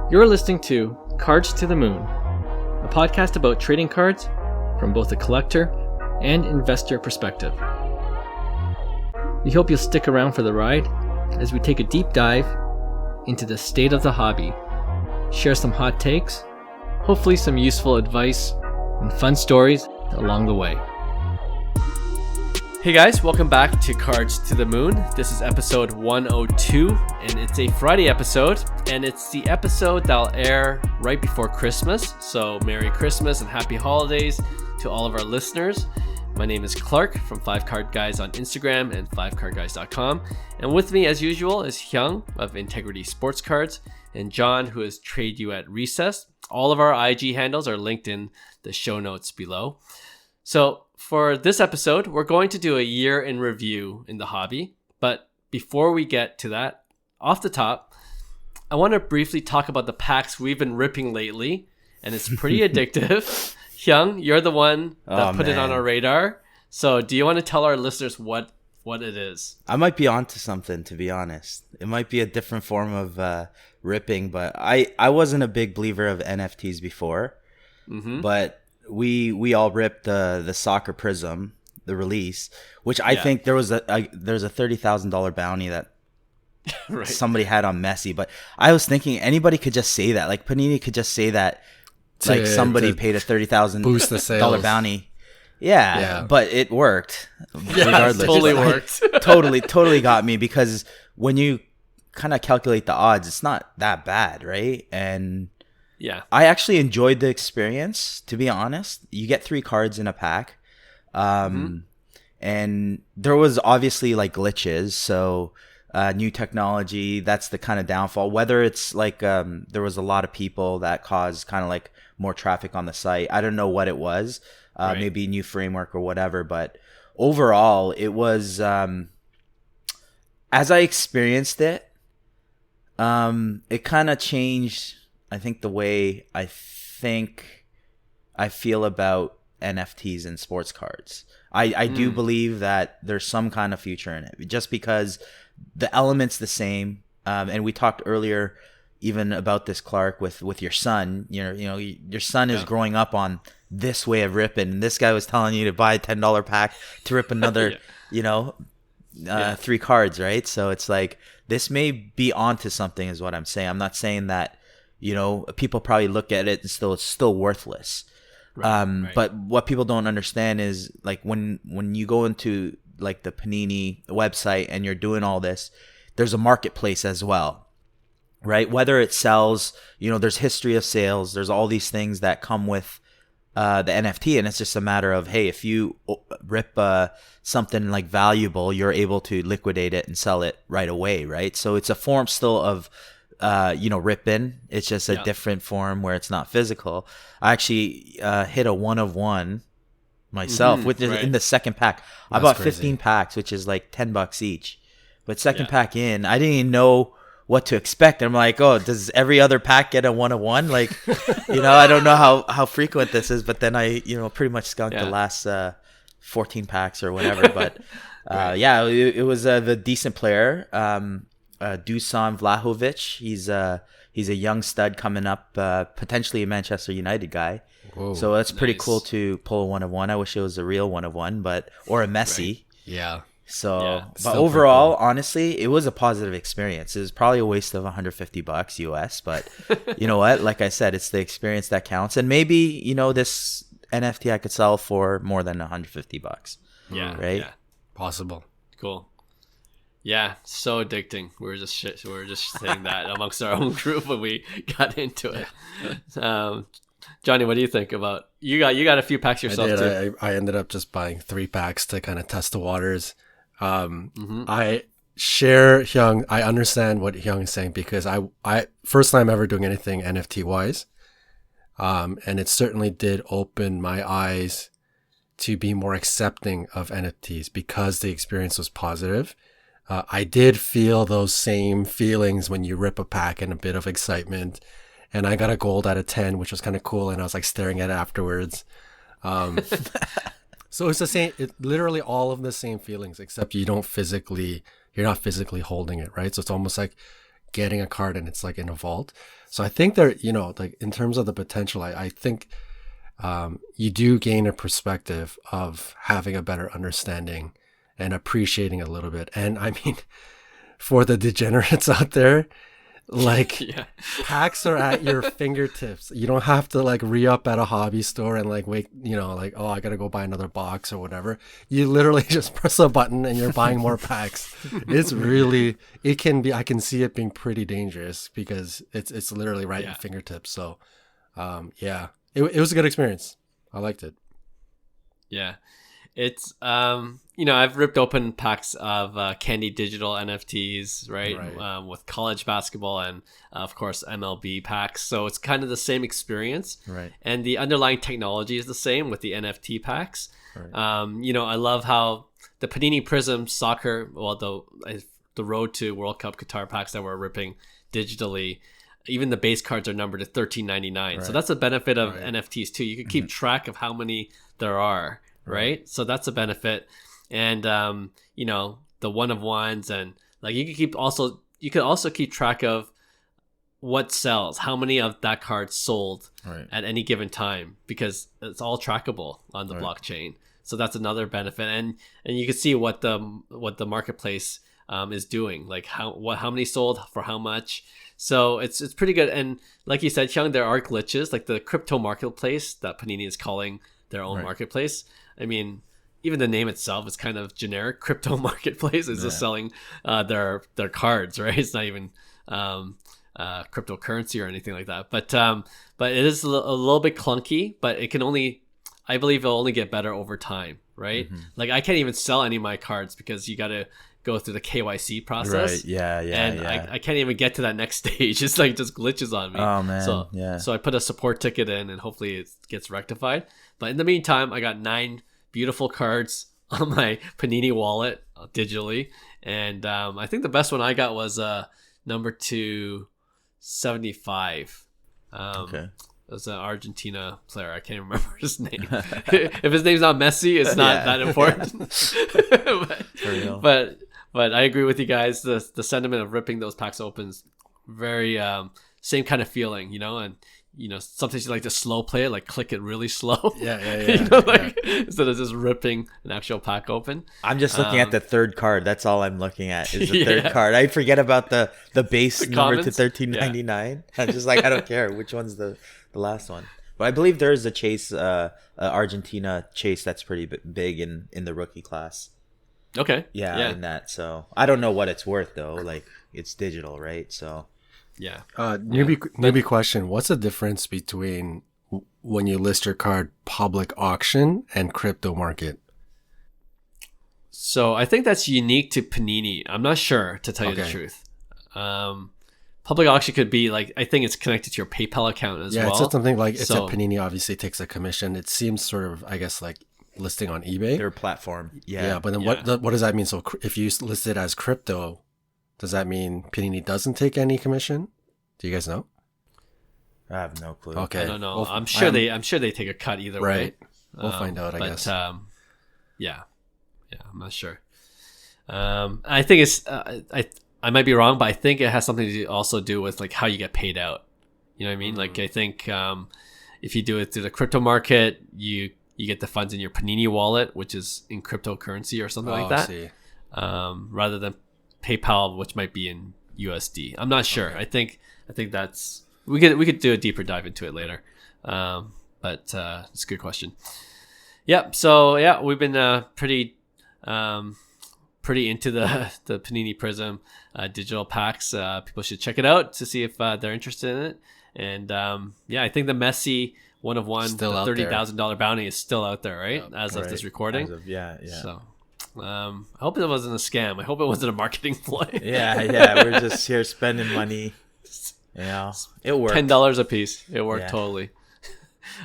You're listening to Cards to the Moon, a podcast about trading cards from both a collector and investor perspective. We hope you'll stick around for the ride as we take a deep dive into the state of the hobby, share some hot takes, hopefully some useful advice, and fun stories along the way. Hey guys, welcome back to Cards to the Moon. This is episode 102, and it's a Friday episode, and it's the episode that'll air right before Christmas. So Merry Christmas and Happy Holidays to all of our listeners. My name is Clark from 5Card Guys on Instagram and 5cardguys.com. And with me, as usual, is Hyung of Integrity Sports Cards and John, who is Trade You at Recess. All of our IG handles are linked in the show notes below. So for this episode, we're going to do a year in review in the hobby. But before we get to that, off the top, I want to briefly talk about the packs we've been ripping lately. And it's pretty addictive. Hyung, you're the one that put it on our radar. So do you want to tell our listeners what it is? I might be onto something, to be honest. It might be a different form of ripping, but I wasn't a big believer of NFTs before. Mm-hmm. But we all ripped the Soccer Prizm, the release, which I think there's a $30,000 bounty that right. somebody had on Messi. But I was thinking anybody could just say that. Like Panini could just say that. Like somebody paid a $30,000 bounty. Yeah, but it worked. Regardless. It totally worked. totally got me, because when you kind of calculate the odds, it's not that bad, right? And yeah, I actually enjoyed the experience, to be honest. You get 3 cards in a pack. And there was obviously like glitches, so new technology, that's the kind of downfall. Whether it's like there was a lot of people that caused kind of like more traffic on the site. I don't know what it was. Right. Maybe new framework or whatever. But overall, it was, as I experienced it, it kind of changed, I think, the way I feel about NFTs and sports cards. I do believe that there's some kind of future in it, just because the element's the same. And we talked earlier even about this, Clark, with your son. You know, your son is growing up on this way of ripping, and this guy was telling you to buy a $10 pack to rip another, 3 cards, right? So it's like, this may be onto something, is what I'm saying. I'm not saying that, people probably look at it and it's still worthless. Right. But what people don't understand is, like, when you go into like the Panini website and you're doing all this, there's a marketplace as well. Right? Whether it sells, there's history of sales, there's all these things that come with the NFT, and it's just a matter of, hey, if you rip something like valuable, you're able to liquidate it and sell it right away, right? So it's a form still of, ripping. It's just a different form where it's not physical. I actually hit a 1 of 1 myself in the second pack. I bought 15 packs, which is like $10 each. But second pack in, I didn't even know what to expect. I'm like, oh, does every other pack get a 1 of 1? Like, I don't know how frequent this is, but then I, pretty much skunked the last 14 packs or whatever. But it was the decent player, Dusan Vlahovic. He's a young stud coming up, potentially a Manchester United guy. Whoa, so that's pretty cool to pull a 1 of 1. I wish it was a real 1 of 1, or a Messi. Right. Yeah. So, but overall, honestly, it was a positive experience. It was probably a waste of $150 US, but you know what? Like I said, it's the experience that counts. And maybe, this NFT I could sell for more than $150. Yeah. Right? Yeah. Possible. Cool. Yeah. So addicting. We were just saying that amongst our own group when we got into it. Johnny, what do you think about, you got a few packs yourself? I ended up just buying 3 packs to kind of test the waters. I share Hyung. I understand what Hyung is saying, because I first time ever doing anything NFT wise. And it certainly did open my eyes to be more accepting of NFTs, because the experience was positive. I did feel those same feelings when you rip a pack, and a bit of excitement. And I got a gold out of 10, which was kind of cool. And I was like staring at it afterwards. So it's the same, literally all of the same feelings, except you're not physically holding it, right? So it's almost like getting a card and it's like in a vault. So I think there, you know, like in terms of the potential, I think you do gain a perspective of having a better understanding and appreciating a little bit. And I mean, for the degenerates out there, like packs are at your fingertips. You don't have to like re-up at a hobby store and like wait, you know, like, oh, I gotta go buy another box or whatever. You literally just press a button and you're buying more packs. It's really, it can be, I can see it being pretty dangerous because it's literally right at your fingertips. So it was a good experience. I liked it. Yeah. It's, you know, I've ripped open packs of Candy Digital NFTs, right? With college basketball and, of course, MLB packs. So it's kind of the same experience. Right. And the underlying technology is the same with the NFT packs. Right. You know, I love how the Panini Prizm Soccer, well, the Road to World Cup Qatar packs that we're ripping digitally, even the base cards are numbered at $13.99. Right. So that's a benefit of NFTs too. You can keep track of how many there are. Right. So that's a benefit. And, you know, the one of ones and like you could also keep track of what sells, how many of that card sold at any given time, because it's all trackable on the blockchain. So that's another benefit. And you can see what the marketplace is doing, like how many sold for how much. So it's pretty good. And like you said, Hyung, there are glitches, like the crypto marketplace that Panini is calling their own marketplace. I mean, even the name itself is kind of generic. Crypto marketplace is just selling their cards, right? It's not even cryptocurrency or anything like that. But it is a little bit clunky. But it can I believe it'll only get better over time, right? Like I can't even sell any of my cards because you got to go through the KYC process. Right. Yeah. And I can't even get to that next stage. It's like just glitches on me. Oh man. So I put a support ticket in and hopefully it gets rectified. But in the meantime, I got 9 beautiful cards on my Panini wallet digitally. And I think the best one I got was number 275. Okay. It was an Argentina player. I can't remember his name. If his name's not Messi, it's not that important. But I agree with you guys. The sentiment of ripping those packs open is very same kind of feeling, you know, and you know, sometimes you like to slow play it, like click it really slow. You know, like instead of just ripping an actual pack open. I'm just looking at the third card. That's all I'm looking at is the third card. I forget about the base number to $13.99. I'm just like, I don't care which one's the last one. But I believe there is a chase, Argentina chase that's pretty big in the rookie class. Okay. Yeah, in that. So I don't know what it's worth though. Like it's digital, right? So. Yeah. Newbie question. What's the difference between when you list your card public auction and crypto market? So I think that's unique to Panini. I'm not sure, to tell you the truth. Public auction could be like, I think it's connected to your PayPal account as well. Yeah, it's something like, it's a Panini obviously takes a commission. It seems sort of, I guess, like listing on eBay. Their platform. Yeah, but then what does that mean? So if you list it as crypto, does that mean Panini doesn't take any commission? Do you guys know? I have no clue. Okay. I don't know. I'm sure they take a cut either way. We'll find out, I guess. Yeah, I'm not sure. I think it's I might be wrong, but I think it has something to also do with like how you get paid out. You know what I mean? Like I think if you do it through the crypto market, you get the funds in your Panini wallet, which is in cryptocurrency or something like that. See. Rather than PayPal, which might be in USD. I'm not sure. Okay. I think that's we could do a deeper dive into it later. But it's a good question. Yep. So yeah, we've been pretty into the Panini Prizm digital packs. People should check it out to see if they're interested in it. And I think the Messi one of one, the $30,000 bounty is still out there, right? As of this recording. So I hope it wasn't a scam. I hope it wasn't a marketing play. We're just here spending money. Yeah, it worked. $10 a piece. It worked totally.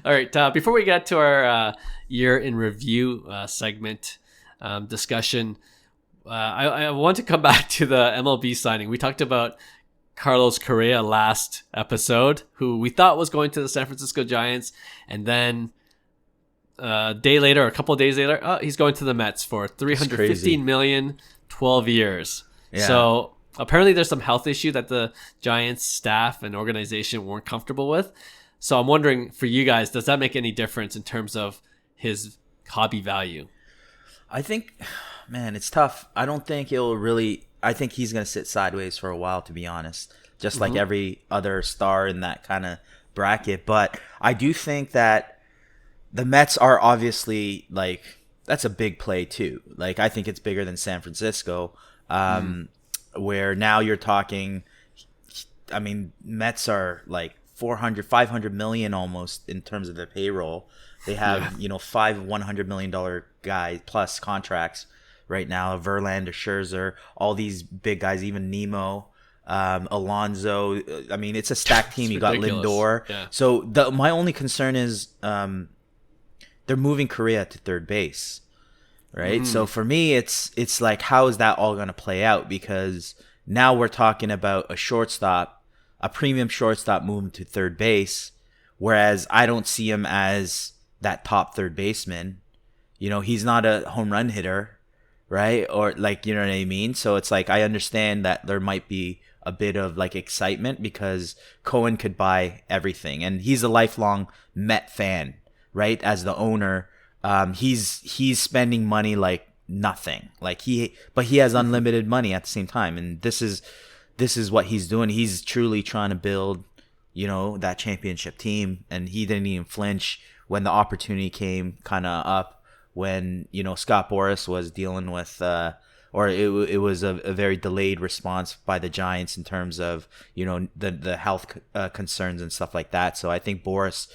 All right. Before we get to our year in review segment discussion, I want to come back to the MLB signing. We talked about Carlos Correa last episode, who we thought was going to the San Francisco Giants, and then a couple of days later, he's going to the Mets for $315 million, 12 years. Yeah. So apparently there's some health issue that the Giants staff and organization weren't comfortable with. So I'm wondering, for you guys, does that make any difference in terms of his hobby value? I think, man, it's tough. I don't think it'll really. I think he's going to sit sideways for a while, to be honest, just like every other star in that kind of bracket. But I do think that the Mets are obviously, like, that's a big play too. Like, I think it's bigger than San Francisco, where now you're talking, I mean, Mets are like 500 million almost in terms of their payroll. They have, five $100 million guys plus contracts right now. Verlander, Scherzer, all these big guys, even Nemo, Alonso. I mean, it's a stacked team. You got Lindor. Yeah. So my only concern is they're moving Correa to third base, right? So for me, it's like, how is that all going to play out? Because now we're talking about a premium shortstop moving to third base, whereas I don't see him as that top third baseman. He's not a home run hitter, right? Or like, you know what I mean? So it's like, I understand that there might be a bit of like excitement because Cohen could buy everything, and he's a lifelong Met fan, right? As the owner, he's spending money like nothing. But he has unlimited money at the same time, and this is what he's doing. He's truly trying to build, that championship team, and he didn't even flinch when the opportunity came kind of up when, Scott Boras was dealing with, or it was a very delayed response by the Giants in terms of, the health concerns and stuff like that. So I think Boras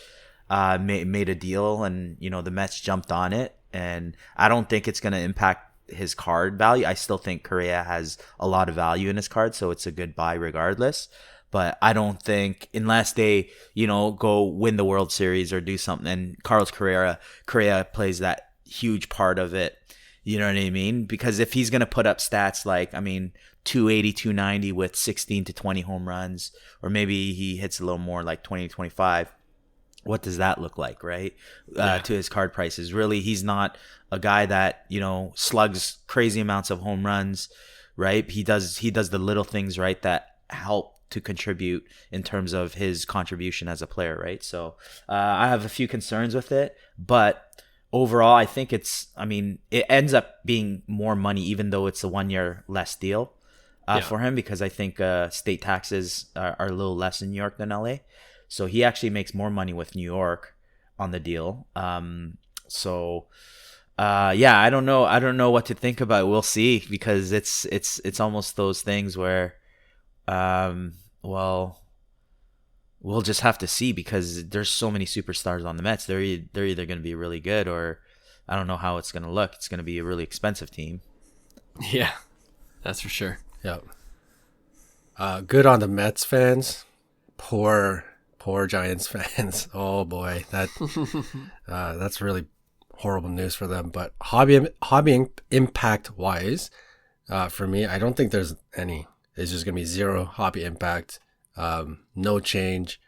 made a deal, and, the Mets jumped on it, and I don't think it's going to impact his card value. I still think Correa has a lot of value in his card, so it's a good buy regardless. But I don't think, unless they, go win the World Series or do something, and Carlos Correa plays that huge part of it. You know what I mean? Because if he's going to put up stats like, 280, 290 with 16 to 20 home runs, or maybe he hits a little more like 20 to 25, what does that look like, right? To his card prices. Really, he's not a guy that, slugs crazy amounts of home runs, right? He does the little things, right, that help to contribute in terms of his contribution as a player, right? So I have a few concerns with it, but overall, I think it ends up being more money, even though it's a 1 year less deal for him, because I think state taxes are a little less in New York than LA. So he actually makes more money with New York on the deal. I don't know. I don't know what to think about it. We'll see, because it's almost those things where, we'll just have to see, because there's so many superstars on the Mets. They're either going to be really good, or I don't know how it's going to look. It's going to be a really expensive team. Yeah, that's for sure. Yeah. Good on the Mets fans. Poor Giants fans. Oh boy, that's really horrible news for them. But hobby impact wise, for me, I don't think there's any. It's just gonna be zero hobby impact, no change.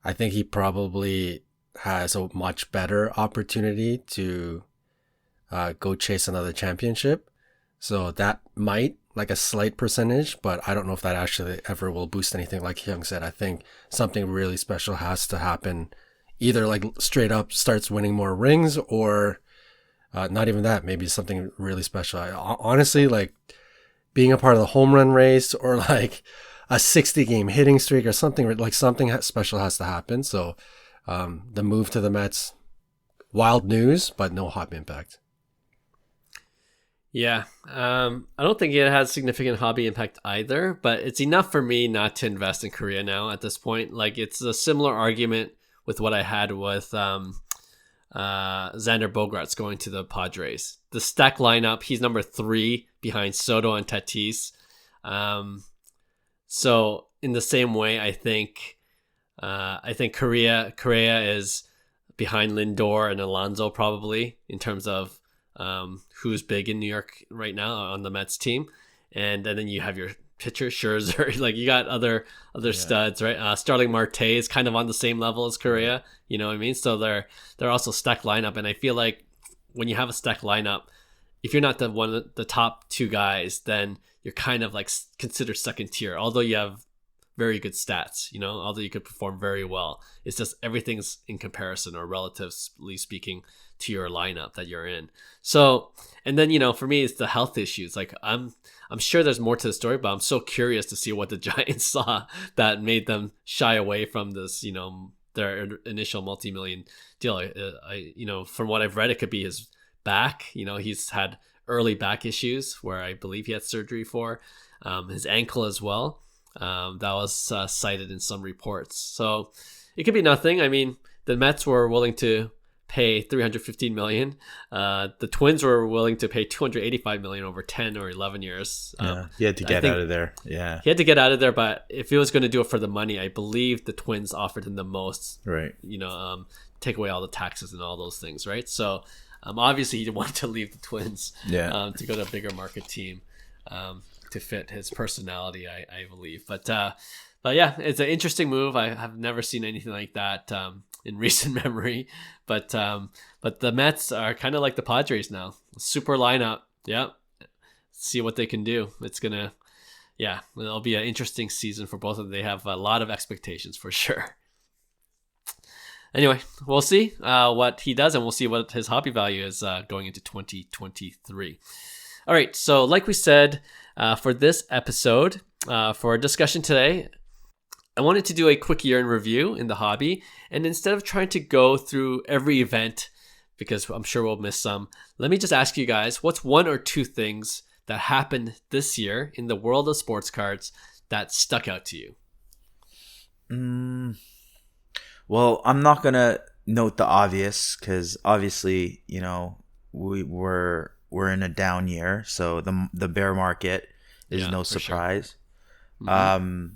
I think he probably has a much better opportunity to go chase another championship. So that might, like, a slight percentage, but I don't know if that actually ever will boost anything. Like Hyung said, I think something really special has to happen. Either like straight up starts winning more rings, or not even that. Maybe something really special. Honestly, like being a part of the home run race, or like a 60 game hitting streak, or something like something special has to happen. So the move to the Mets, wild news, but no hobby impact. Yeah, I don't think it has significant hobby impact either, but it's enough for me not to invest in Korea now at this point. Like, it's a similar argument with what I had with Xander Bogaerts going to the Padres. The stack lineup, he's number 3 behind Soto and Tatis. So in the same way, I think Correa is behind Lindor and Alonso probably in terms of who's big in New York right now on the Mets team. And then you have your pitcher, Scherzer. Like, you got other studs, right? Starling Marte is kind of on the same level as Correa. You know what I mean? So they're also stacked lineup. And I feel like when you have a stacked lineup, if you're not the top 2 guys, then you're kind of like considered second tier, although you have very good stats, you know, although you could perform very well. It's just everything's in comparison or relatively speaking to your lineup that you're in. So, and then, you know, for me, it's the health issues. Like I'm sure there's more to the story, but I'm so curious to see what the Giants saw that made them shy away from this, you know, their initial multi-million deal. I you know, from what I've read, it could be his back. You know, he's had early back issues where I believe he had surgery for his ankle as well. That was cited in some reports. So it could be nothing. I mean, the Mets were willing to pay $315 million. The Twins were willing to pay $285 million over 10 or 11 years. He had to get out of there. Yeah, he had to get out of there. But if he was going to do it for the money, I believe the Twins offered him the most. Right. You know, take away all the taxes and all those things. Right. So obviously he wanted to leave the Twins. Yeah. To go to a bigger market team. To fit his personality, I believe. But yeah, it's an interesting move. I have never seen anything like that in recent memory. But the Mets are kind of like the Padres now. Super lineup. Yeah. See what they can do. It'll be an interesting season for both of them. They have a lot of expectations for sure. Anyway, we'll see what he does, and we'll see what his hobby value is going into 2023. All right, so like we said, for this episode, for our discussion today, I wanted to do a quick year in review in the hobby. And instead of trying to go through every event, because I'm sure we'll miss some, let me just ask you guys, what's one or two things that happened this year in the world of sports cards that stuck out to you? Well, I'm not going to note the obvious because obviously, you know, we're in a down year. So the bear market is no surprise. Sure. Mm-hmm.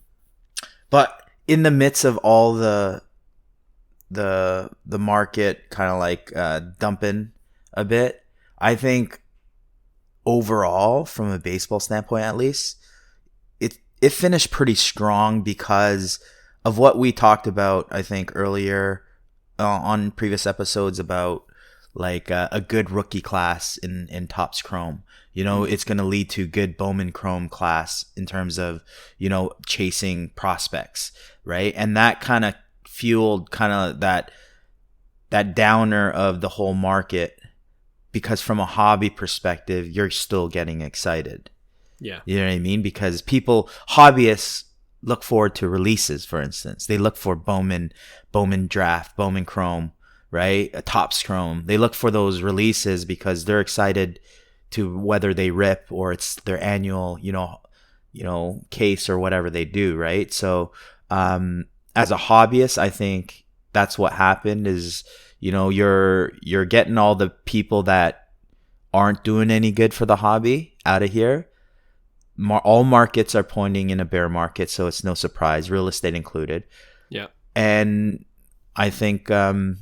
But in the midst of all the market kind of like dumping a bit, I think overall, from a baseball standpoint at least, it finished pretty strong because of what we talked about, I think, earlier on previous episodes about like a good rookie class in Topps Chrome. You know, it's going to lead to good Bowman Chrome class in terms of, you know, chasing prospects, right? And that kind of fueled kind of that downer of the whole market because from a hobby perspective, you're still getting excited. Yeah. You know what I mean? Because hobbyists look forward to releases, for instance. They look for Bowman Draft, Bowman Chrome, right? A Topps Chrome. They look for those releases because they're excited to whether they rip or it's their annual, you know, case or whatever they do, right? So, as a hobbyist, I think that's what happened is, you know, you're getting all the people that aren't doing any good for the hobby out of here. All markets are pointing in a bear market, so it's no surprise, real estate included. Yeah. And I think in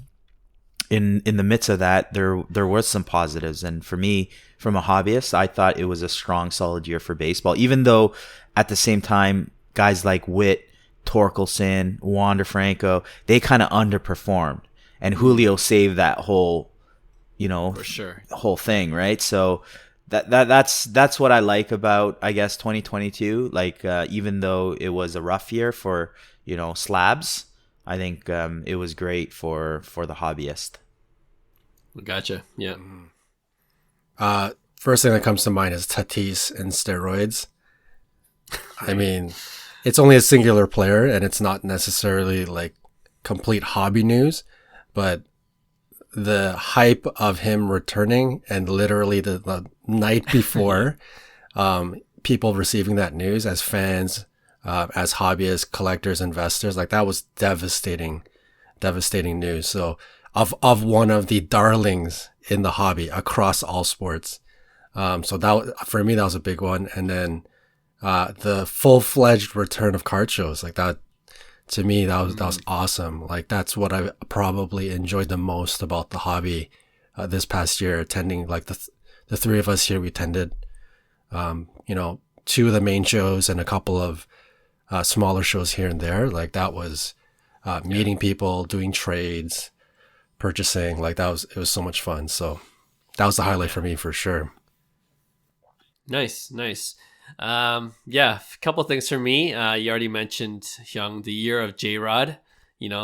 the midst of that, there was some positives. And for me, from a hobbyist, I thought it was a strong, solid year for baseball. Even though at the same time, guys like Witt, Torkelson, Wander Franco, they kind of underperformed. And Julio saved that whole, you know, for sure, whole thing, right? So that's what I like about, I guess, 2022. Like even though it was a rough year for, you know, slabs, I think it was great for the hobbyist. Gotcha. Yeah. First thing that comes to mind is Tatis and steroids. I mean, it's only a singular player, and it's not necessarily like complete hobby news, but the hype of him returning and literally the night before, people receiving that news as fans, as hobbyists, collectors, investors, like that was devastating news. So of one of the darlings in the hobby across all sports. So that for me, that was a big one. And then, the full-fledged return of card shows, like that, to me, that was awesome. Like that's what I probably enjoyed the most about the hobby, this past year, attending like the three of us here, we attended, you know, two of the main shows and a couple of, smaller shows here and there. Like that was, meeting people, doing trades, purchasing, like it was so much fun. So that was the highlight for me for sure. Nice. Yeah, a couple things for me. You already mentioned, Hyung, the year of J-Rod,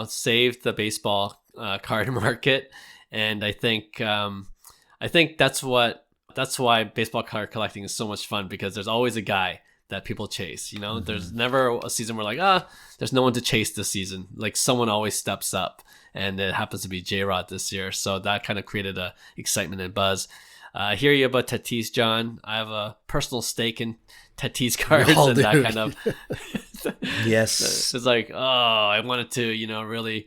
saved the baseball card market. And I think that's why baseball card collecting is so much fun, because there's always a guy that people chase. There's never a season where like, there's no one to chase this season. Like someone always steps up, and it happens to be J-Rod this year. So that kind of created a excitement and buzz. I hear you about Tatis, John. I have a personal stake in Tatis cards, and that kind of yes. It's like, I wanted to, really,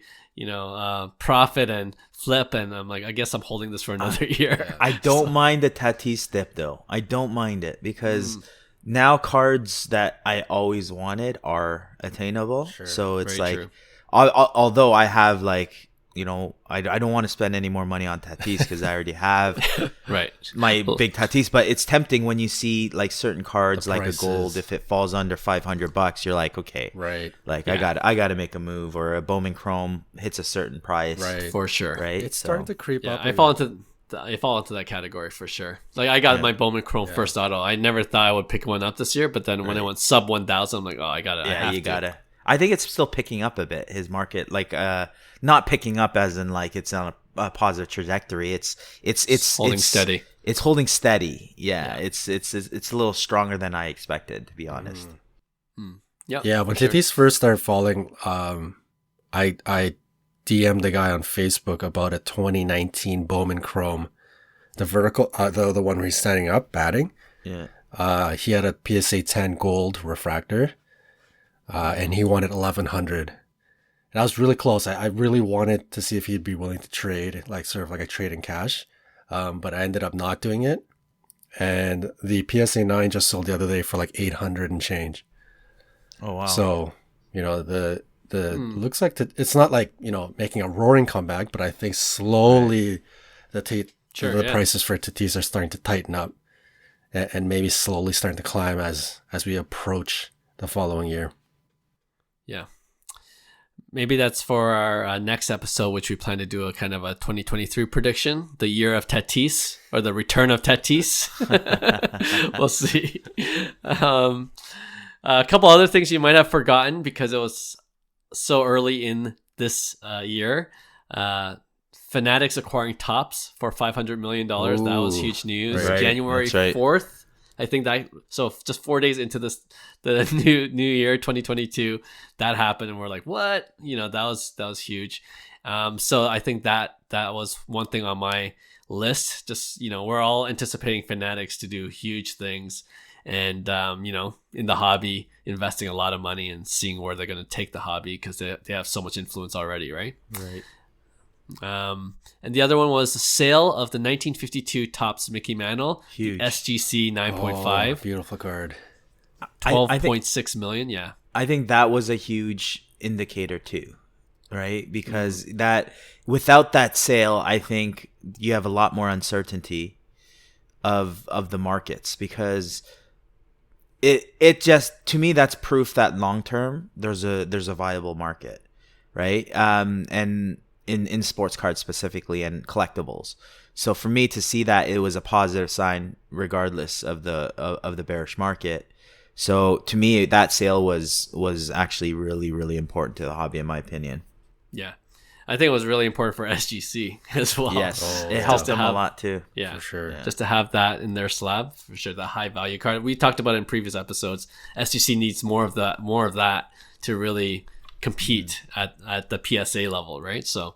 profit and flip, and I'm like, I guess I'm holding this for another year. I don't mind the Tatis dip though. I don't mind it because now cards that I always wanted are attainable. Sure, so it's like, although I have like, I don't want to spend any more money on Tatis because I already have my big Tatis. But it's tempting when you see like certain cards like a gold. If it falls under $500, you're like, okay, right? Like I got to make a move, or a Bowman Chrome hits a certain price, right? For sure, right? It's starting to creep up. I fall into that category for sure. Like I got my Bowman Chrome first auto. I never thought I would pick one up this year, but then when it went sub 1,000, I'm like, I got it. Yeah, you got to. I think it's still picking up a bit, his market, like not picking up as in like it's on a positive trajectory. It's holding steady. It's holding steady. Yeah. It's a little stronger than I expected, to be honest. Yeah, when Tatis first started falling, I DM'd the guy on Facebook about a 2019 Bowman Chrome, the vertical, the one where he's standing up batting. Yeah. He had a PSA 10 gold refractor. And he wanted 1,100. And I was really close. I really wanted to see if he'd be willing to trade, like sort of like a trade in cash. But I ended up not doing it. And the PSA 9 just sold the other day for like 800 and change. Oh, wow. So, the looks like it's not like, making a roaring comeback, but I think slowly the prices for Tatis are starting to tighten up and maybe slowly starting to climb as we approach the following year. Yeah. Maybe that's for our next episode, which we plan to do a kind of a 2023 prediction, the year of Tatis, or the return of Tatis. We'll see. A couple other things you might have forgotten because it was so early in this year. Fanatics acquiring Topps for $500 million. Ooh, that was huge news. Right. January 4th. I think so just 4 days into the new year, 2022, that happened, and we're like, what? That was huge. So I think that was one thing on my list. Just, we're all anticipating Fanatics to do huge things, and in the hobby, investing a lot of money and seeing where they're going to take the hobby, because they have so much influence already, right? Right. And the other one was the sale of the 1952 Topps Mickey Mantle, huge SGC 9.5. Beautiful card. 12.6 million. Yeah. I think that was a huge indicator too, right? Because that without that sale, I think you have a lot more uncertainty of the markets, because it just, to me, that's proof that long term there's a viable market, right? And in sports cards specifically and collectibles. So for me to see that, it was a positive sign regardless of the bearish market. So to me, that sale was actually really, really important to the hobby, in my opinion. Yeah. I think it was really important for SGC as well. Yes, it helped them a lot too. Yeah, for sure. Yeah. Just to have that in their slab, for sure, the high value card. We talked about it in previous episodes. SGC needs more of that to really compete at the PSA level, right? So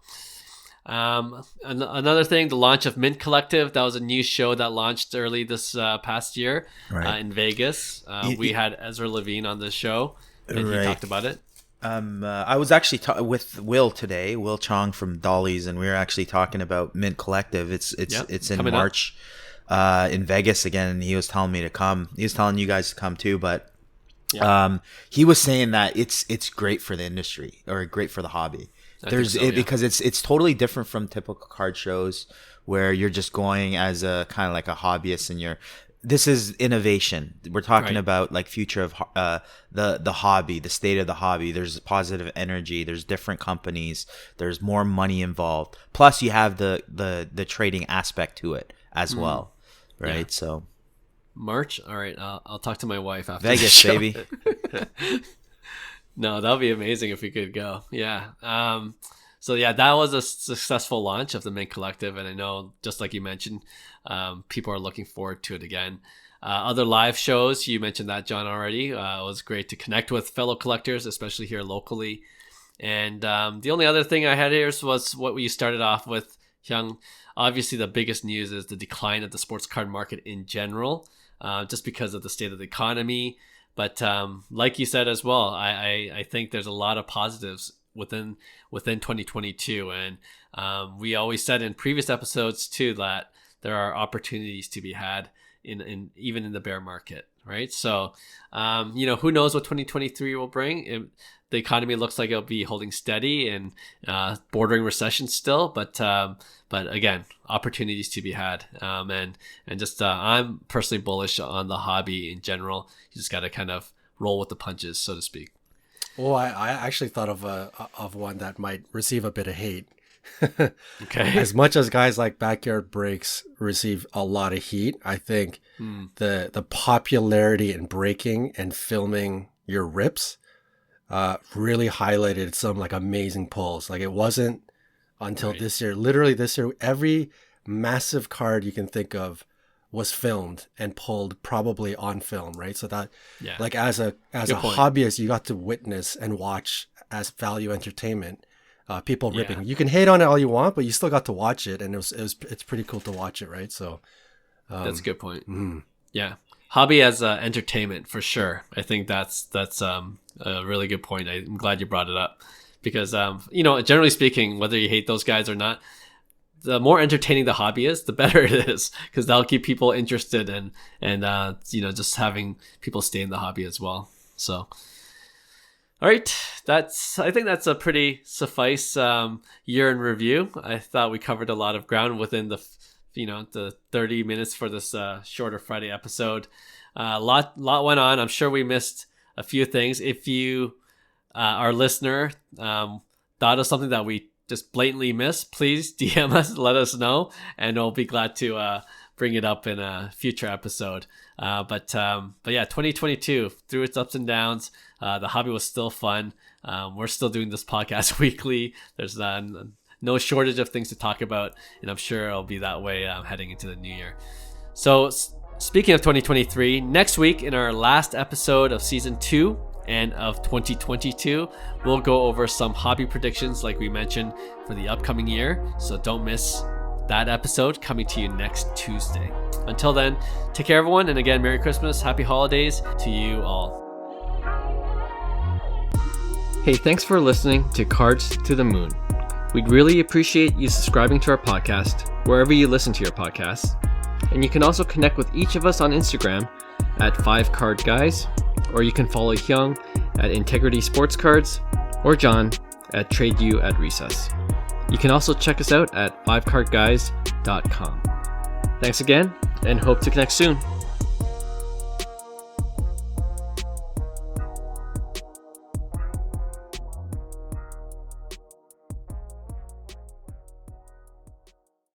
another thing, the launch of Mint Collective, that was a new show that launched early this past year in Vegas. We had Ezra Levine on this show, and he talked about it. I was actually with Will today, Will Chong from Dolly's, and we were actually talking about Mint Collective. It's in March in Vegas again, and he was telling me to come. He was telling you guys to come too, but he was saying that it's great for the industry, or great for the hobby. Because it's totally different from typical card shows where you're just going as a kind of like a hobbyist, and this is innovation. We're talking about like future of the hobby, the state of the hobby. There's positive energy. There's different companies. There's more money involved. Plus, you have the trading aspect to it as well, right? March. All right, I'll talk to my wife after Vegas, the show. baby. No, that would be amazing if we could go. Yeah. So yeah, that was a successful launch of the Mint Collective, and I know, just like you mentioned, people are looking forward to it again. Other live shows, you mentioned that, John, already. It was great to connect with fellow collectors, especially here locally. And the only other thing I had here was what we started off with, Hyung. Obviously, the biggest news is the decline of the sports card market in general, just because of the state of the economy. But like you said as well, I think there's a lot of positives within 2022. And we always said in previous episodes, too, that there are opportunities to be had in even in the bear market, right? So, who knows what 2023 will bring. The economy looks like it'll be holding steady and bordering recession still, but again, opportunities to be had. And just I'm personally bullish on the hobby in general. You just got to kind of roll with the punches, so to speak. Well, I actually thought of one that might receive a bit of hate. Okay. As much as guys like Backyard Breaks receive a lot of heat, I think the popularity in breaking and filming your rips really highlighted some like amazing pulls. Like, it wasn't until this year, literally this year, every massive card you can think of was filmed and pulled probably on film, right? So that, like, as a hobbyist, you got to witness and watch as value entertainment, people ripping. You can hate on it all you want, but you still got to watch it, and it's pretty cool to watch it, right? So that's a good point. Yeah, hobby as entertainment for sure. I think that's a really good point. I'm glad you brought it up because generally speaking, whether you hate those guys or not, the more entertaining the hobby is, the better it is, because that'll keep people interested and just having people stay in the hobby as well. So, all right, I think that's a pretty suffice year in review. I thought we covered a lot of ground within the 30 minutes for this shorter Friday episode. A lot went on. I'm sure we missed a few things. If you, our listener, thought of something that we just blatantly missed, please DM us, let us know, and we'll be glad to bring it up in a future episode. But yeah, 2022, through its ups and downs, the hobby was still fun. We're still doing this podcast weekly. There's no shortage of things to talk about, and I'm sure it'll be that way heading into the new year. So speaking of 2023, next week in our last episode of season 2 and of 2022, we'll go over some hobby predictions like we mentioned for the upcoming year. So don't miss that episode, coming to you next Tuesday. Until then, take care everyone, and again, Merry Christmas, Happy Holidays to you all. Hey, thanks for listening to Cards to the Moon. We'd really appreciate you subscribing to our podcast wherever you listen to your podcasts. And you can also connect with each of us on Instagram at 5cardguys, or you can follow Hyung at Integrity Sports Cards, or John at TradeU at Recess. You can also check us out at 5cardguys.com. Thanks again, and hope to connect soon.